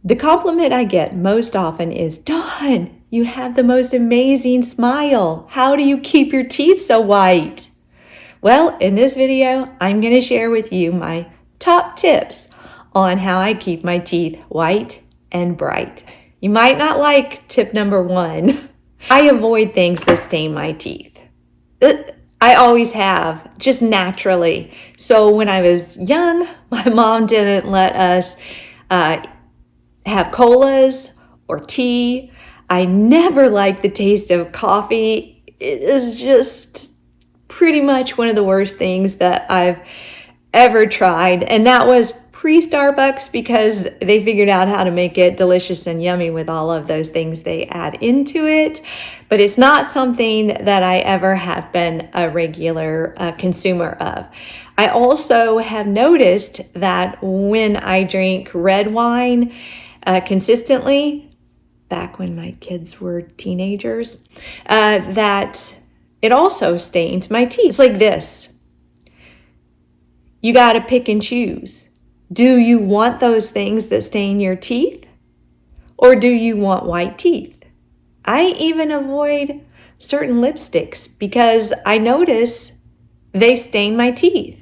The compliment I get most often is, Dawn, you have the most amazing smile. How do you keep your teeth so white? Well, in this video, I'm going to share with you my top tips on how I keep my teeth white and bright. You might not like tip number 1. I avoid things that stain my teeth. I always have, just naturally. So when I was young, my mom didn't let us have colas or tea. I never liked the taste of coffee. It is just pretty much one of the worst things that I've ever tried. And that was pre-Starbucks because they figured out how to make it delicious and yummy with all of those things they add into it. But it's not something that I ever have been a regular consumer of. I also have noticed that when I drink red wine consistently, back when my kids were teenagers, that it also stains my teeth. It's like this. You got to pick and choose. Do you want those things that stain your teeth? Or do you want white teeth? I even avoid certain lipsticks because I notice they stain my teeth.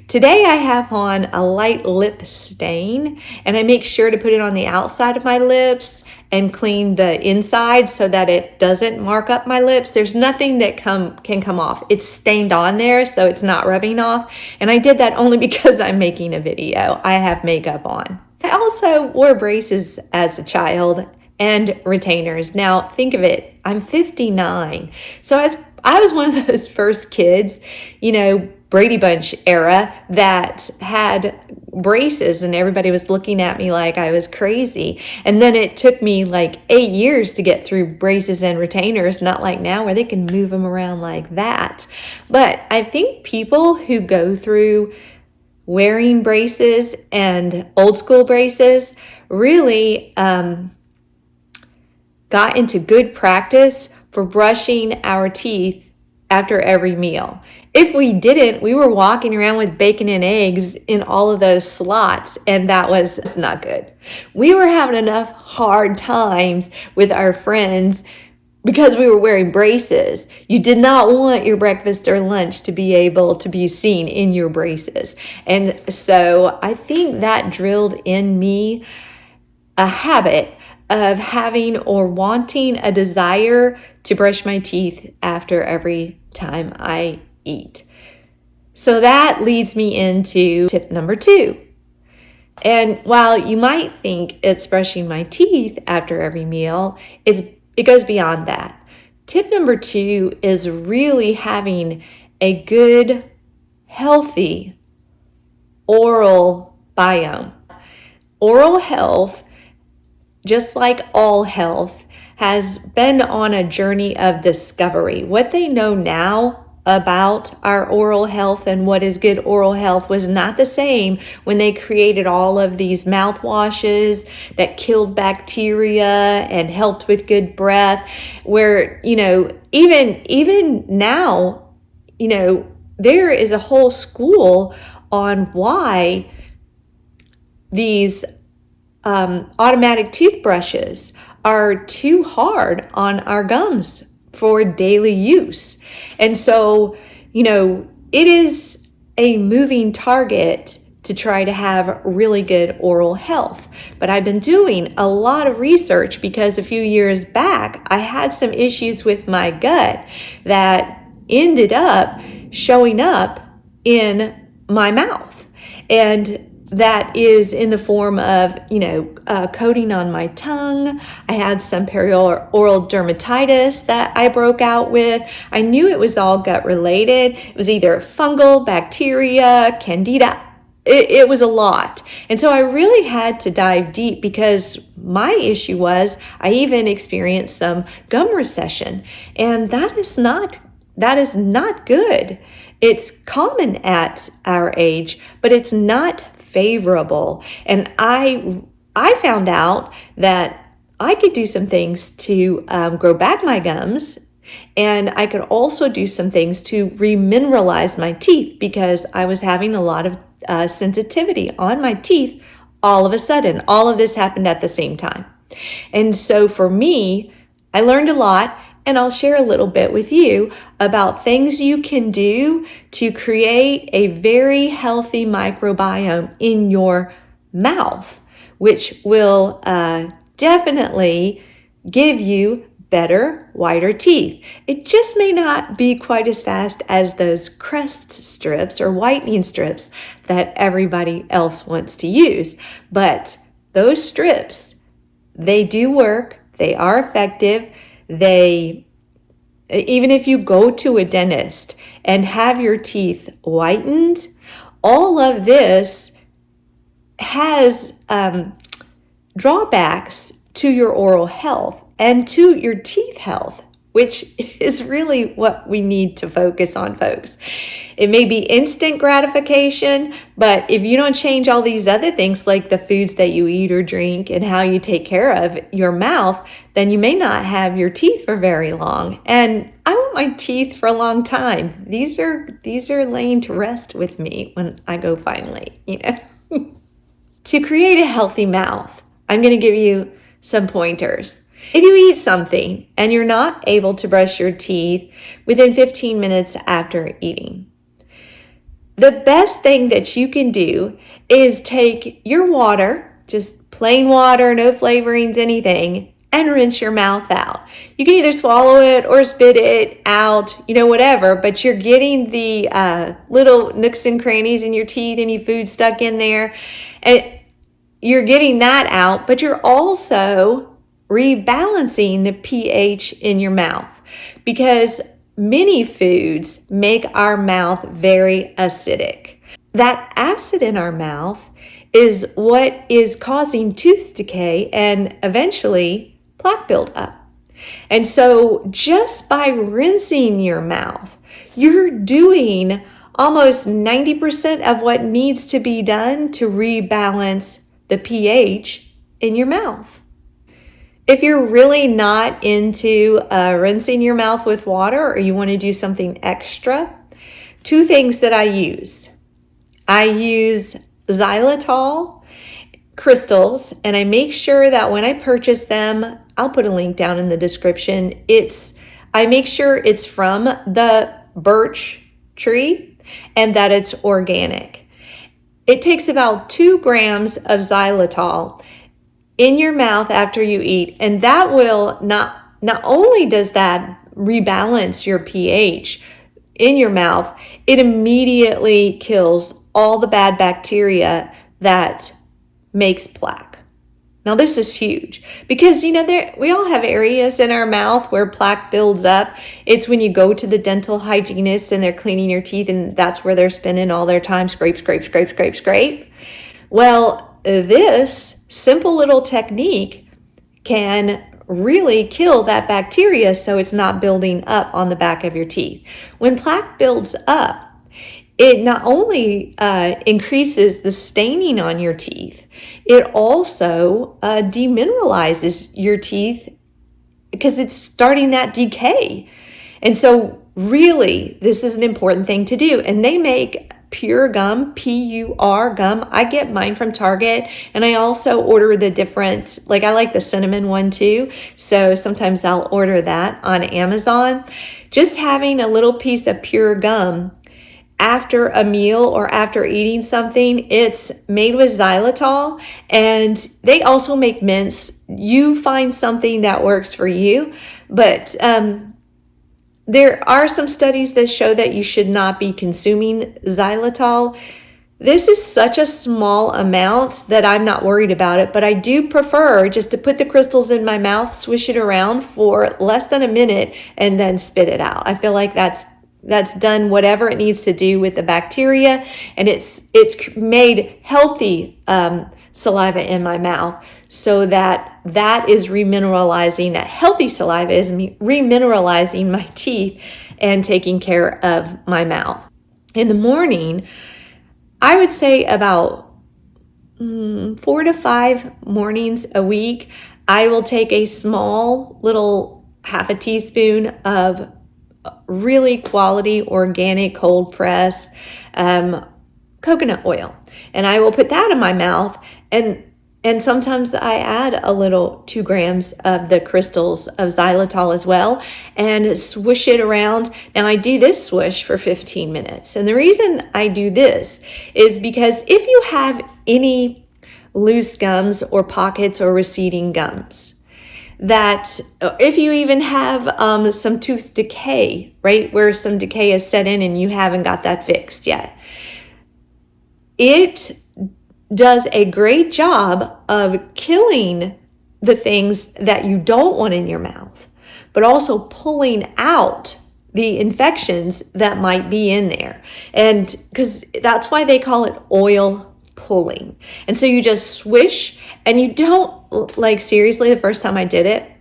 Today I have on a light lip stain, and I make sure to put it on the outside of my lips and clean the inside so that it doesn't mark up my lips. There's nothing that can come off. It's stained on there, so it's not rubbing off. And I did that only because I'm making a video. I have makeup on. I also wore braces as a child and retainers. Now think of it, I'm 59. So I was one of those first kids, Brady Bunch era, that had braces, and everybody was looking at me like I was crazy. And then it took me like 8 years to get through braces and retainers, not like now where they can move them around like that. But I think people who go through wearing braces and old school braces really got into good practice for brushing our teeth after every meal. If we didn't, we were walking around with bacon and eggs in all of those slots, and that was not good. We were having enough hard times with our friends because we were wearing braces. You did not want your breakfast or lunch to be able to be seen in your braces. And so I think that drilled in me a habit of having or wanting a desire to brush my teeth after every time I eat. So that leads me into tip number 2. And while you might think it's brushing my teeth after every meal, it goes beyond that. Tip number 2 is really having a good, healthy oral biome. Oral health, just like all health, has been on a journey of discovery. What they know now about our oral health and what is good oral health was not the same when they created all of these mouthwashes that killed bacteria and helped with good breath, where, even now, there is a whole school on why these automatic toothbrushes are too hard on our gums for daily use. And so, it is a moving target to try to have really good oral health. But I've been doing a lot of research because a few years back, I had some issues with my gut that ended up showing up in my mouth. And that is in the form of, coating on my tongue. I had some perioral dermatitis that I broke out with. I knew it was all gut related. It was either fungal, bacteria, candida. It was a lot. And so I really had to dive deep because my issue was I even experienced some gum recession. And that is not good. It's common at our age, but it's not favorable. And I found out that I could do some things to grow back my gums, and I could also do some things to remineralize my teeth because I was having a lot of sensitivity on my teeth all of a sudden. All of this happened at the same time. And so for me, I learned a lot, and I'll share a little bit with you about things you can do to create a very healthy microbiome in your mouth, which will definitely give you better, whiter teeth. It just may not be quite as fast as those crest strips or whitening strips that everybody else wants to use. But those strips, they do work. They are effective. Even if you go to a dentist and have your teeth whitened, all of this has drawbacks to your oral health and to your teeth health, which is really what we need to focus on, folks. It may be instant gratification, but if you don't change all these other things like the foods that you eat or drink and how you take care of your mouth, then you may not have your teeth for very long. And I want my teeth for a long time. These are laying to rest with me when I go finally, To create a healthy mouth, I'm going to give you some pointers. If you eat something and you're not able to brush your teeth within 15 minutes after eating, the best thing that you can do is take your water, just plain water, no flavorings, anything, and rinse your mouth out. You can either swallow it or spit it out, whatever, but you're getting the little nooks and crannies in your teeth, any food stuck in there, and you're getting that out, but you're also rebalancing the pH in your mouth, because many foods make our mouth very acidic. That acid in our mouth is what is causing tooth decay and eventually plaque buildup. And so just by rinsing your mouth, you're doing almost 90% of what needs to be done to rebalance the pH in your mouth. If you're really not into rinsing your mouth with water, or you want to do something extra, two things that I use. I use xylitol crystals, and I make sure that when I purchase them, I'll put a link down in the description. I make sure it's from the birch tree and that it's organic. It takes about 2 grams of xylitol in your mouth after you eat, and that will not only does that rebalance your pH in your mouth, it immediately kills all the bad bacteria that makes plaque. Now this is huge because we all have areas in our mouth where plaque builds up. It's when you go to the dental hygienist and they're cleaning your teeth, and that's where they're spending all their time scrape. Well, this simple little technique can really kill that bacteria so it's not building up on the back of your teeth. When plaque builds up, it not only increases the staining on your teeth, it also demineralizes your teeth because it's starting that decay. And so really, this is an important thing to do. And they make Pure gum, P-U-R gum. I get mine from Target, and I also order the different, I like the cinnamon one too. So sometimes I'll order that on Amazon. Just having a little piece of pure gum after a meal or after eating something, it's made with xylitol, and they also make mints. You find something that works for you, but there are some studies that show that you should not be consuming xylitol. This is such a small amount that I'm not worried about it, but I do prefer just to put the crystals in my mouth, swish it around for less than a minute, and then spit it out. I feel like that's done whatever it needs to do with the bacteria, and it's made healthy saliva in my mouth, so that is remineralizing. That healthy saliva is remineralizing my teeth and taking care of my mouth. In the morning, I would say about 4 to 5 mornings a week, I will take a small little half a teaspoon of really quality organic cold press coconut oil, and I will put that in my mouth, And and sometimes I add a little 2 grams of the crystals of xylitol as well and swoosh it around. Now I do this swoosh for 15 minutes. And the reason I do this is because if you have any loose gums or pockets or receding gums, that if you even have some tooth decay, right, where some decay is set in and you haven't got that fixed yet, it does a great job of killing the things that you don't want in your mouth, but also pulling out the infections that might be in there. And because that's why they call it oil pulling. And so you just swish, and you don't, like, seriously, the first time I did it,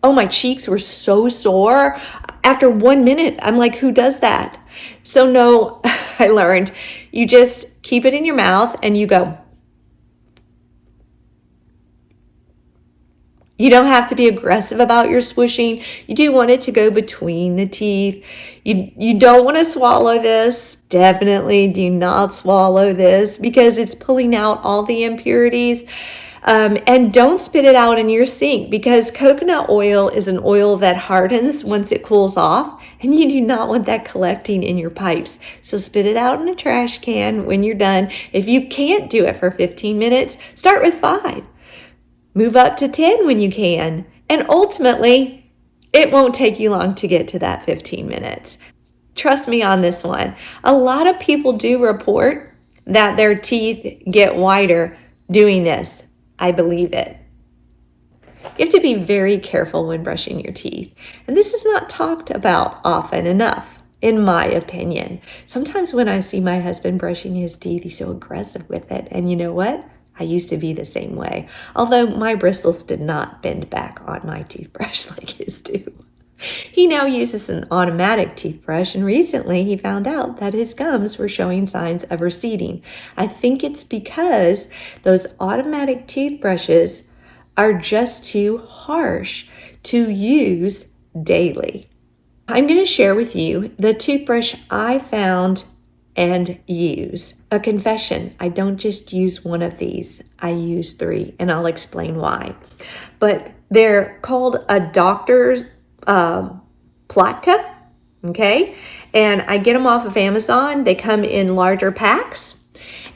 oh, my cheeks were so sore. After 1 minute, I'm like, who does that? So no, I learned you just keep it in your mouth and you go. You don't have to be aggressive about your swooshing. You do want it to go between the teeth. You don't want to swallow this. Definitely do not swallow this because it's pulling out all the impurities. And don't spit it out in your sink because coconut oil is an oil that hardens once it cools off, and you do not want that collecting in your pipes. So spit it out in a trash can when you're done. If you can't do it for 15 minutes, start with 5. Move up to 10 when you can. And ultimately, it won't take you long to get to that 15 minutes. Trust me on this one. A lot of people do report that their teeth get whiter doing this. I believe it. You have to be very careful when brushing your teeth. And this is not talked about often enough, in my opinion. Sometimes when I see my husband brushing his teeth, he's so aggressive with it. And you know what? I used to be the same way. Although my bristles did not bend back on my toothbrush like his do. He now uses an automatic toothbrush, and recently he found out that his gums were showing signs of receding. I think it's because those automatic toothbrushes are just too harsh to use daily. I'm going to share with you the toothbrush I found and use. A confession, I don't just use one of these, I use 3, and I'll explain why. But they're called a doctor's Platka, okay? And I get them off of Amazon. They come in larger packs,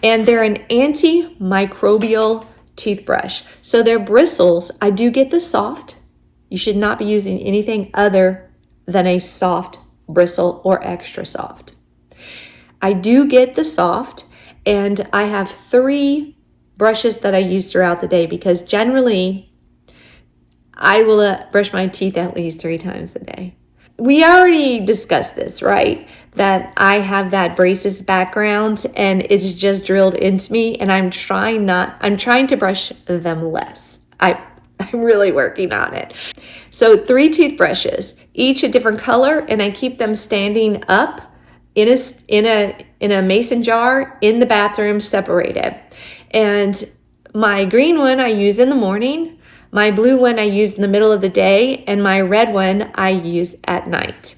and they're an antimicrobial toothbrush. So their bristles, I do get the soft. You should not be using anything other than a soft bristle or extra soft. I do get the soft, and I have 3 brushes that I use throughout the day because generally I will brush my teeth at least 3 times a day. We already discussed this, right? That I have that braces background and it's just drilled into me, and I'm trying to brush them less. I'm really working on it. So 3 toothbrushes, each a different color, and I keep them standing up in a mason jar in the bathroom, separated. And my green one I use in the morning, my blue one I use in the middle of the day, and my red one I use at night.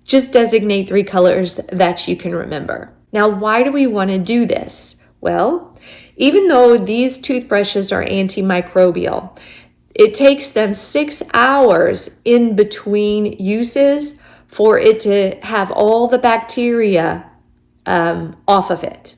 Just designate 3 colors that you can remember. Now, why do we want to do this? Well, even though these toothbrushes are antimicrobial, it takes them 6 hours in between uses for it to have all the bacteria off of it.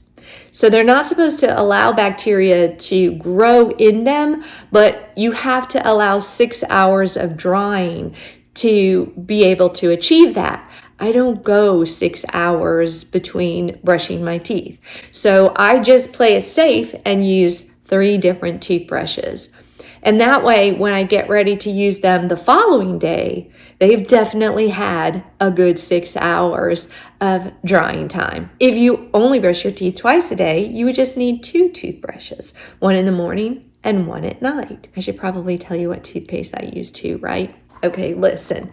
So they're not supposed to allow bacteria to grow in them, but you have to allow 6 hours of drying to be able to achieve that. I don't go 6 hours between brushing my teeth. So I just play it safe and use 3 different toothbrushes. And that way, when I get ready to use them the following day, they've definitely had a good 6 hours of drying time. If you only brush your teeth twice a day, you would just need 2 toothbrushes, one in the morning and one at night. I should probably tell you what toothpaste I use too, right? Okay, listen.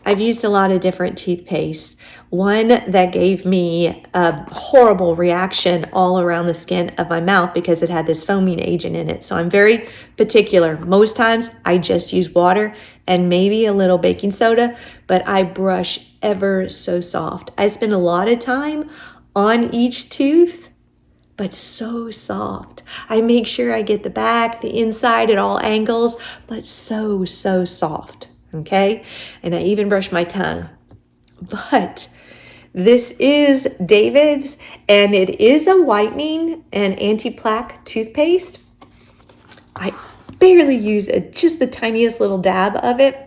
I've used a lot of different toothpaste. One that gave me a horrible reaction all around the skin of my mouth because it had this foaming agent in it. So I'm very particular. Most times I just use water and maybe a little baking soda, but I brush ever so soft. I spend a lot of time on each tooth but so soft. I make sure I get the back, the inside at all angles, but so soft, okay? And I even brush my tongue. But this is David's, and it is a whitening and anti-plaque toothpaste. I barely use just the tiniest little dab of it.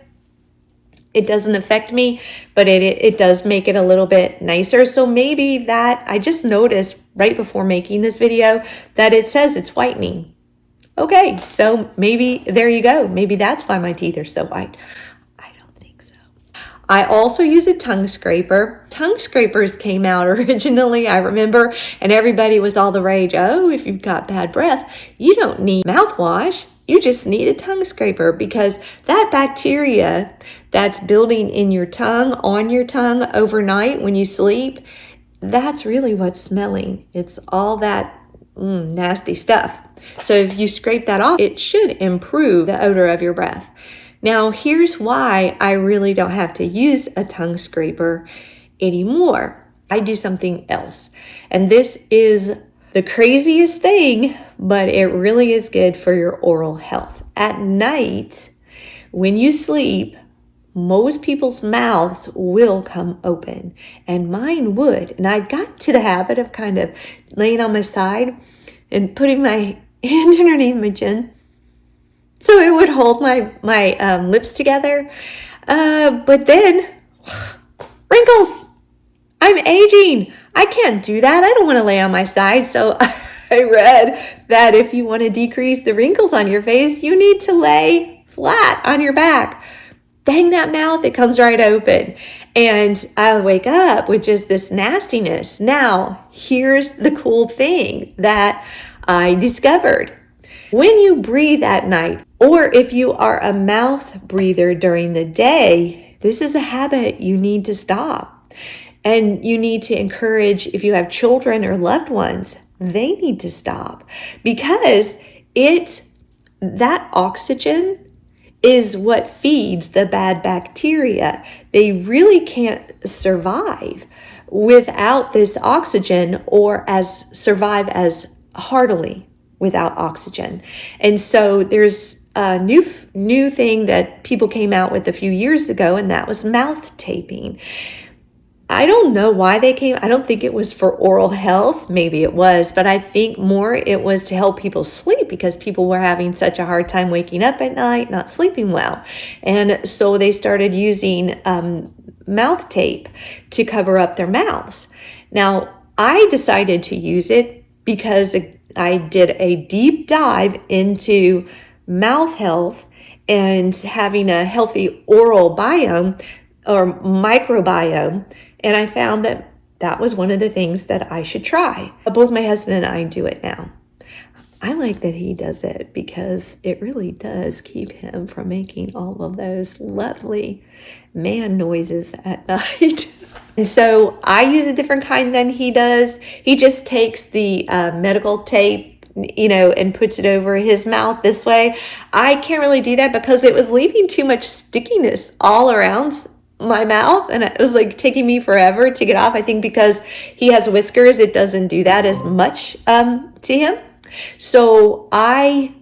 It doesn't affect me, but it does make it a little bit nicer. So maybe that, I just noticed right before making this video that it says it's whitening. Okay, so maybe there you go. Maybe that's why my teeth are so white. I don't think so. I also use a tongue scraper. Tongue scrapers came out originally, I remember, and everybody was all the rage. Oh, if you've got bad breath, you don't need mouthwash. You just need a tongue scraper, because that bacteria that's building in your tongue, on your tongue overnight when you sleep, that's really what's smelling. It's all that nasty stuff. So if you scrape that off, it should improve the odor of your breath. Now, here's why I really don't have to use a tongue scraper anymore. I do something else. And this is the craziest thing, but it really is good for your oral health. At night, when you sleep, most people's mouths will come open, and mine would. And I got to the habit of kind of laying on my side and putting my hand underneath my chin so it would hold my lips together. But then, wrinkles. I'm aging. I can't do that. I don't want to lay on my side. So I read that if you want to decrease the wrinkles on your face, you need to lay flat on your back. Dang that mouth, it comes right open. And I wake up with just this nastiness. Now, here's the cool thing that I discovered. When you breathe at night, or if you are a mouth breather during the day, this is a habit you need to stop. And you need to encourage, if you have children or loved ones, they need to stop, because that oxygen is what feeds the bad bacteria. They really can't survive without this oxygen, or survive as heartily without oxygen. And so there's a new thing that people came out with a few years ago, and that was mouth taping. I don't know why I don't think it was for oral health. Maybe it was, but I think more it was to help people sleep, because people were having such a hard time waking up at night, not sleeping well. And so they started using mouth tape to cover up their mouths. Now, I decided to use it because I did a deep dive into mouth health and having a healthy oral biome or microbiome. And I found that was one of the things that I should try. Both my husband and I do it now. I like that he does it because it really does keep him from making all of those lovely man noises at night. And so I use a different kind than he does. He just takes the medical tape, and puts it over his mouth this way. I can't really do that because it was leaving too much stickiness all around my mouth, and it was like taking me forever to get off. I think because he has whiskers, it doesn't do that as much to him. So I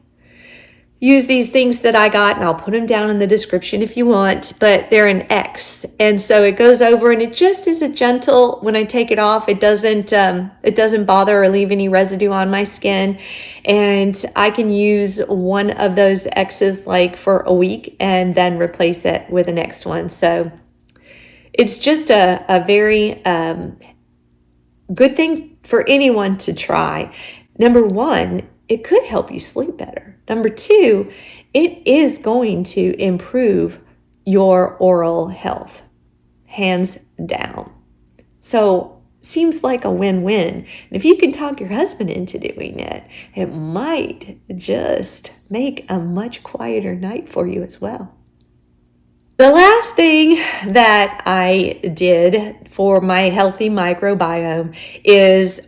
use these things that I got, and I'll put them down in the description if you want, but they're an X. And so it goes over, and it just is a gentle, when I take it off, it doesn't bother or leave any residue on my skin. And I can use one of those X's like for a week and then replace it with the next one. So it's just a very good thing for anyone to try. Number one, it could help you sleep better. Number two, it is going to improve your oral health, hands down. So seems like a win-win. And if you can talk your husband into doing it, it might just make a much quieter night for you as well. The last thing that I did for my healthy microbiome is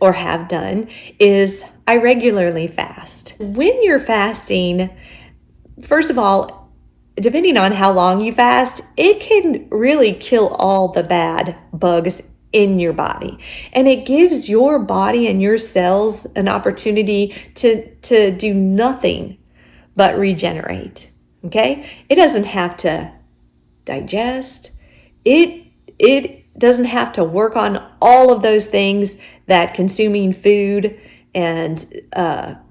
I regularly fast. When you're fasting, first of all, depending on how long you fast, it can really kill all the bad bugs in your body. And it gives your body and your cells an opportunity to do nothing but regenerate. Okay? It doesn't have to digest. It doesn't have to work on all of those things that consuming food and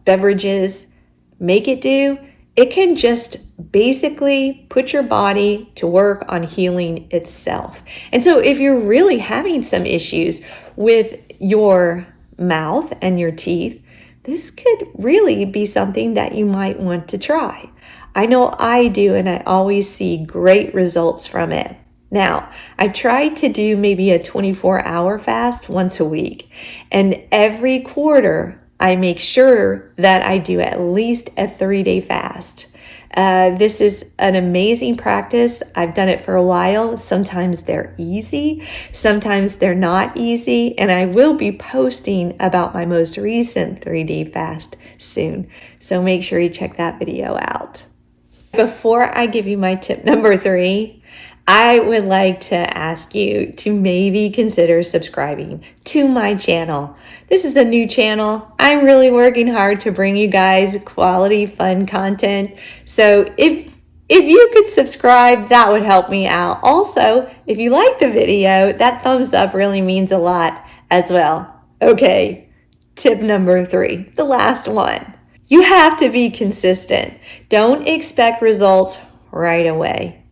beverages make it do. It can just basically put your body to work on healing itself. And so if you're really having some issues with your mouth and your teeth, this could really be something that you might want to try. I know I do, and I always see great results from it. Now, I try to do maybe a 24-hour fast once a week, and every quarter I make sure that I do at least a 3-day fast. This is an amazing practice. I've done it for a while. Sometimes they're easy, sometimes they're not easy, and I will be posting about my most recent 3-day fast soon. So make sure you check that video out. Before I give you my tip number 3, I would like to ask you to maybe consider subscribing to my channel. This is a new channel. I'm really working hard to bring you guys quality, fun content. So if you could subscribe, that would help me out. Also, if you like the video, that thumbs up really means a lot as well. Okay, tip number 3, the last one. You have to be consistent. Don't expect results right away.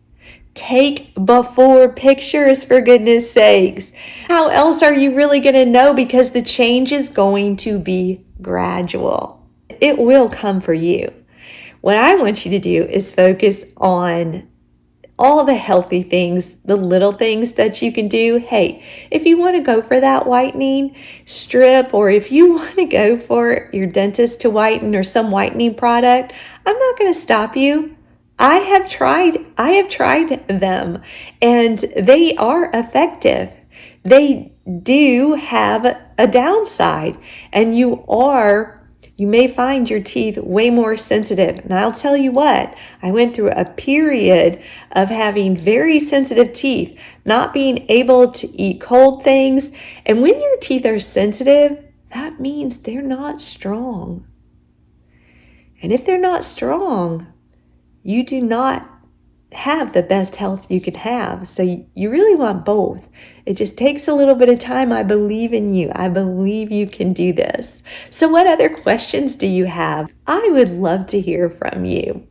Take before pictures, for goodness sakes. How else are you really going to know? Because the change is going to be gradual. It will come for you. What I want you to do is focus on all the healthy things, the little things that you can do. Hey, if you want to go for that whitening strip, or if you want to go for your dentist to whiten or some whitening product, I'm not going to stop you. I have tried them, and they are effective. They do have a downside, and you may find your teeth way more sensitive. And I'll tell you what, I went through a period of having very sensitive teeth, not being able to eat cold things. And when your teeth are sensitive, that means they're not strong. And if they're not strong, you do not have the best health you can have. So you really want both. It just takes a little bit of time. I believe in you. I believe you can do this. So what other questions do you have? I would love to hear from you.